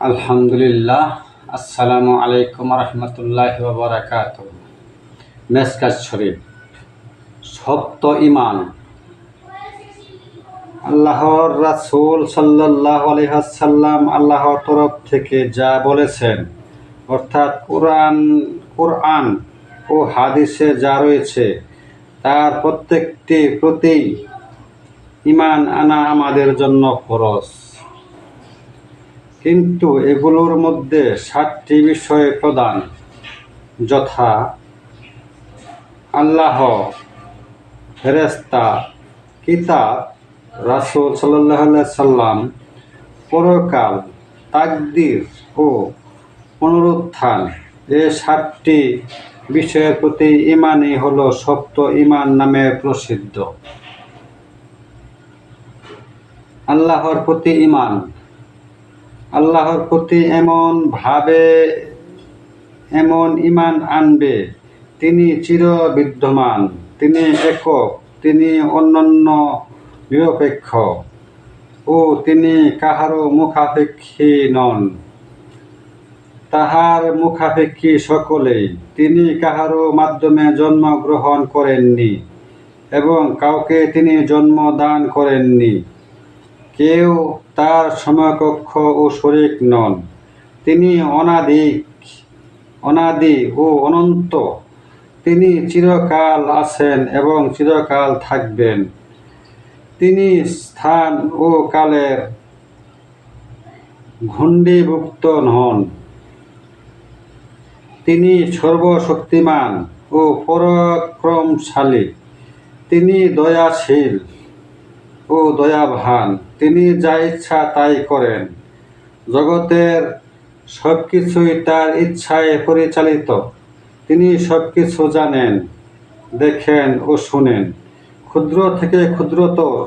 আলহামদুলিল্লাহ। আসসালামু আলাইকুম রহমতুল্লাহি ওয়া বারাকাতুহু। মেশকাত শরীফ। সপ্ত ঈমান। আল্লাহর রাসূল সাল্লাল্লাহু আলাইহি ওয়াসাল্লাম আল্লাহর তরফ থেকে যা বলেছেন, অর্থাৎ কুরআন ও হাদিসে যা রয়েছে, তার প্রত্যেকটি প্রতি ঈমান আনা আমাদের জন্য ফরজ। কিন্তু এগুলোর মধ্যে 7টি বিষয় প্রধান, যথা আল্লাহ, ফেরেশতা, কিতাব, রাসূল সাল্লাল্লাহু আলাইহি সাল্লাম, পরকাল, তাকদীর ও পুনরুত্থান। এই 7টি বিষয়ের প্রতি ঈমানই হলো সপ্ত ঈমান নামে প্রসিদ্ধ। আল্লাহর প্রতি ঈমান। আল্লাহর প্রতি এমন ঈমান আনবে, তিনি চির বিদ্যমান, তিনি একক, তিনি অনন্য নিরপেক্ষ ও তিনি কাহারও মুখাপেক্ষী নন। তাহার মুখাপেক্ষী সকলেই। তিনি কাহারও মাধ্যমে জন্মগ্রহণ করেননি এবং কাউকে তিনি জন্ম দান করেননি। কেউ তার সমকক্ষ ও শরীক নন। তিনি অনাদি ও অনন্ত। তিনি চিরকাল আছেন এবং চিরকাল থাকবেন। তিনি স্থান ও কালের গণ্ডীভুক্ত নন। তিনি সর্বশক্তিমান ও পরাক্রমশালী। তিনি দয়াশীল ও দয়াবান। তিনি যা ইচ্ছা তাই করেন। জগতের সবকিছুই তার ইচ্ছায় পরিচালিত। তিনি সবকিছু জানেন, দেখেন ও শুনেন। ক্ষুদ্র থেকে ক্ষুদ্রতর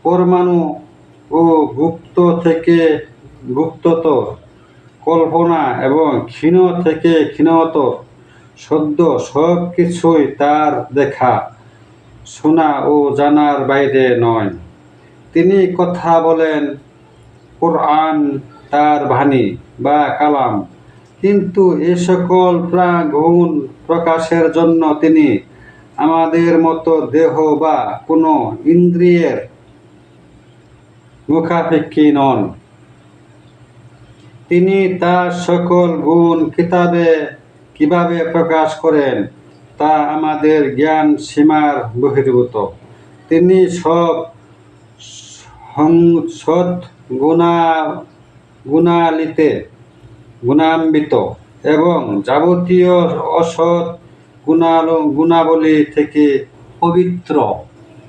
পরমাণু ও গুপ্ত থেকে গুপ্ততর কল্পনা এবং ক্ষীণ থেকে ক্ষীণতর সদ্য সব কিছুই তার দেখা, শোনা ও জানার বাইরে নয়। তিনি কথা বলেন, কুরআন তার বাণী বা কালাম, কিন্তু এ সকল গুণ প্রকাশের জন্য তিনি আমাদের মতো দেহ বা কোনো ইন্দ্রিয়ের মুখাপেক্ষী নন। তিনি তার সকল গুণ কিতাবে কিভাবে প্রকাশ করেন, তা আমাদের জ্ঞান সীমার বহির্ভূত। তিনি সব সৎ গুণালিতে গুণান্বিত এবং যাবতীয় অসৎ গুণাবলী থেকে পবিত্র।